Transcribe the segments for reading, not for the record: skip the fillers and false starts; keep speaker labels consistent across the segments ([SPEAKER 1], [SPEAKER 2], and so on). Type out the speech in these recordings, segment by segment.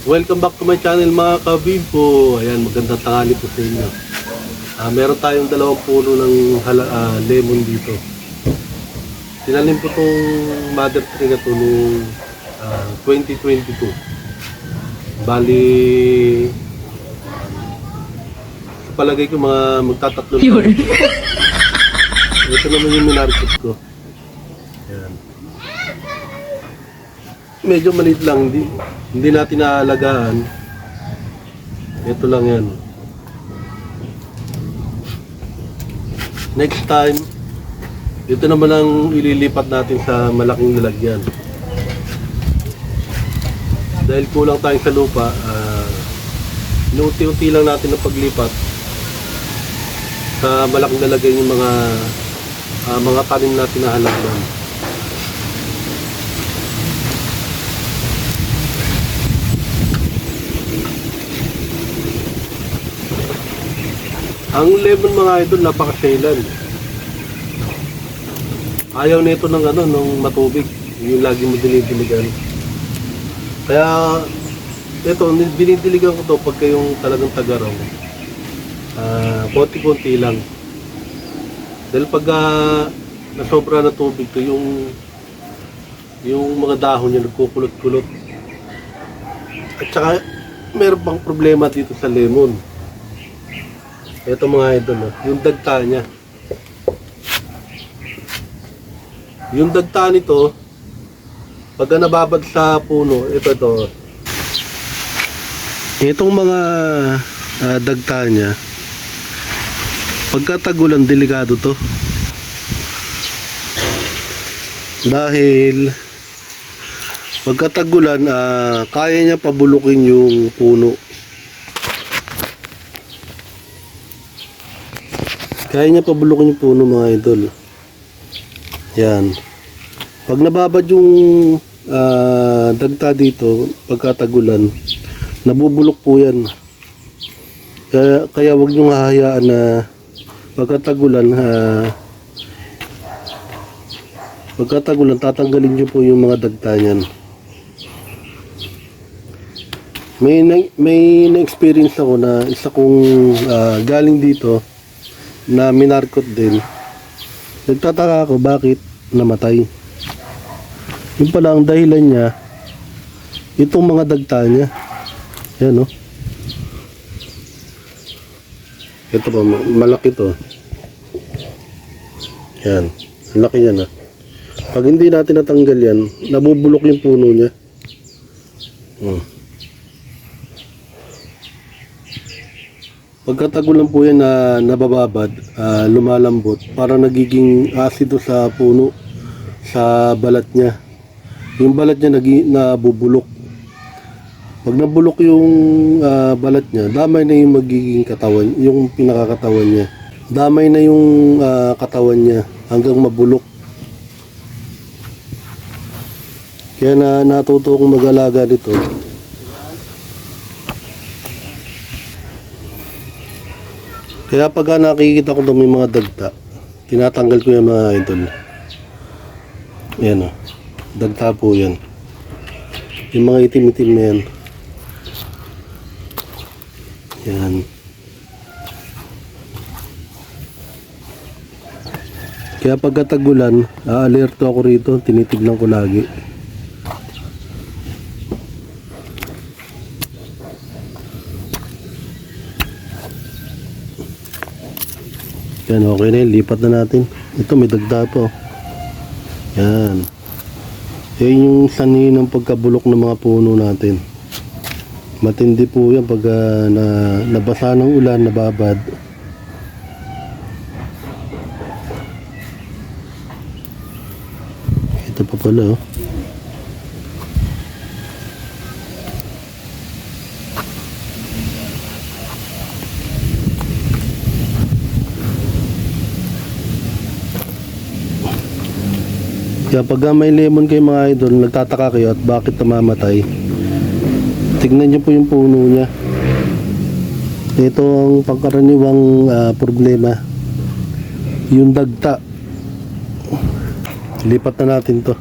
[SPEAKER 1] Welcome back to my channel mga kabimpo. Ayan, magandang tanghali po sa inyo. Meron tayong dalawang puno ng lemon dito. Tinanim po itong mother tree na ito noong 2022. Bali, sa palagay ko mga magtatatlo na. Ito naman yung minarket ko. Ayan. Medyo maliit lang, hindi natin naalagaan. Ito lang yan. Next time, ito naman ang ililipat natin sa malaking lalagyan. Dahil kulang tayong sa lupa, inuunti-unti lang natin ang paglipat sa malaking lalagyan yung mga tanim natin na halaman. Ang lemon mga idol, napakasailan. Ayaw nito ng ng matubig, yung lagi mo dinidiligan. Kaya ito, dinidiligan ko to pagka yung talagang tagaraw. Konti-konti lang. Dahil pag nasobra na tubig to, yung mga dahon niya nagkukulot-kulot. At saka meron pang problema dito sa lemon. Ito mga idol, yung dagta niya. Yung dagta nito, pag nababad sa puno, ito. Itong mga dagta niya, pagkatagulan, delikado to. Dahil pagkatagulan, kaya niya pabulukin yung puno. Kaya niya pabulukin yung puno mga idol. Yan. Pag nababad yung dagta dito, pagkatagulan, nabubulok po yan. Kaya wag nyo hahayaan na pagkatagulan, tatanggalin nyo po yung mga dagta niyan. May na-experience ako na isa kong galing dito, na minarkot din. Nagtataka ako bakit namatay. Yung pala ang dahilan niya, itong mga dagta niya. Yan ito pa, malaki to. Yan, laki yan Pag hindi natin natanggal yan, nabubulok yung puno niya. Pagkatagulan po yan na nabababad, lumalambot, parang nagiging asido sa puno, sa balat niya. Yung balat niya nabubulok. Pag nabulok yung balat niya, damay na yung magiging katawan, yung pinakakatawan niya. Damay na yung katawan niya hanggang mabulok. Kaya natuto akong mag-alaga nito. Kaya pag nakikita ko daw may mga dagta, tinatanggal ko yung mga idol. Ayan dagta po yan. Yung mga itim-itim na yan. Yan. Kaya pagkatagulan, alerto ako rito, tinitignan ko lagi. Yan, okay na yun. Lipat na natin. Ito, may dagda po. Yan. Yan yung sanhi ng pagkabulok ng mga puno natin. Matindi po yan pag nabasa ng ulan, nababad. Ito pa pala Kaya pag may lemon kayo mga idol, nagtataka kayo at bakit namamatay, tignan nyo po yung puno niya. Ito ang pangkaraniwang problema, yung dagta. Lipat na natin to.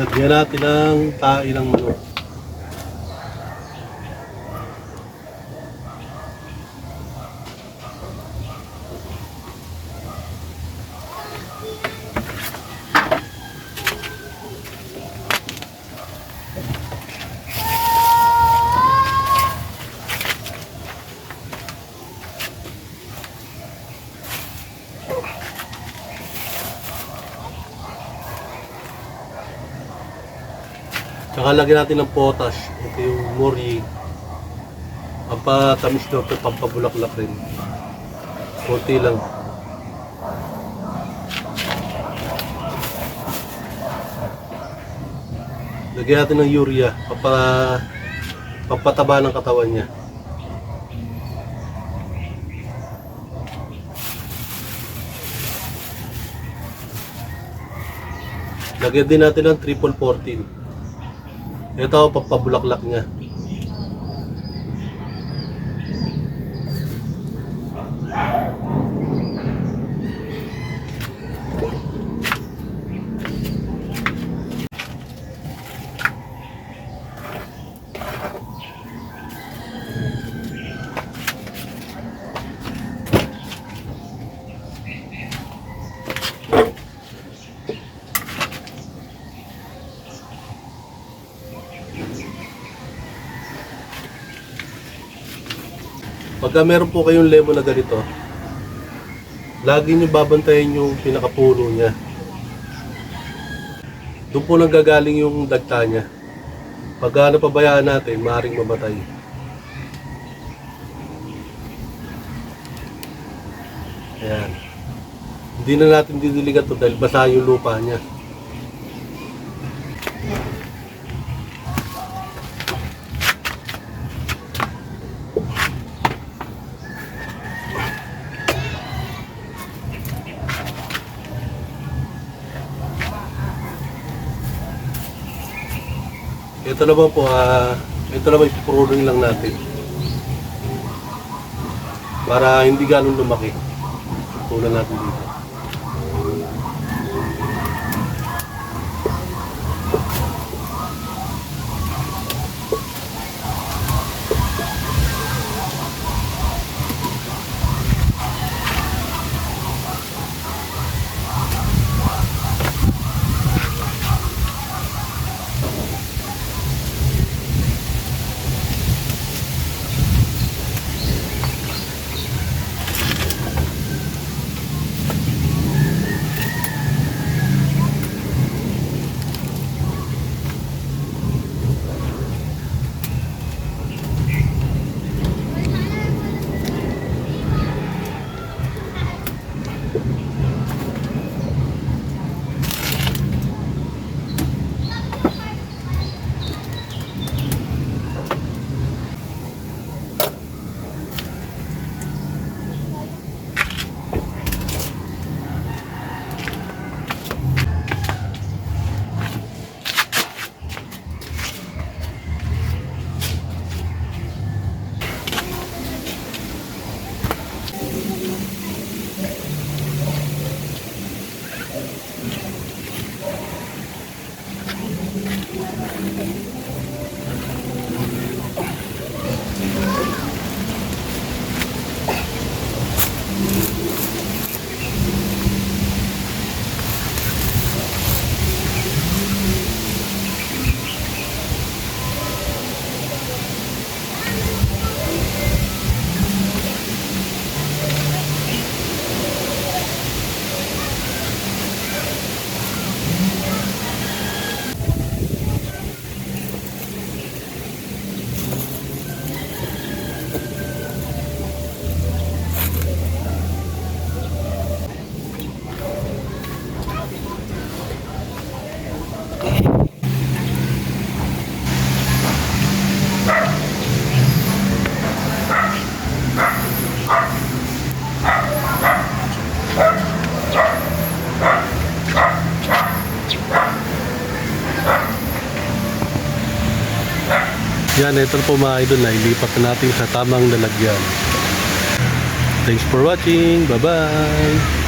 [SPEAKER 1] Lagyan natin ng tae ng manok. Saka lagyan natin ng potash. Ito yung mori. Pampatamis daw ito, pampabulaklak rin. Kunti lang. Lagyan natin ng urea. Pampataba ng katawan niya. Lagyan din natin ng triple 14. Ito ang pampabulaklak niya. Pagka meron po kayong lemon na ganito, lagi nyo babantayan yung pinakapuno niya. Doon po nanggagaling yung dagta niya. Pagka napabayaan natin, maaaring mamatay. Ayan. Hindi na natin didiligan to dahil basa yung lupa niya. Ito naman po, ito naman ipupruning lang natin para hindi ganun lumaki. Punan natin dito. Yan, ito po mga idol na ilipat na natin sa tamang lalagyan. Thanks for watching. Bye-bye.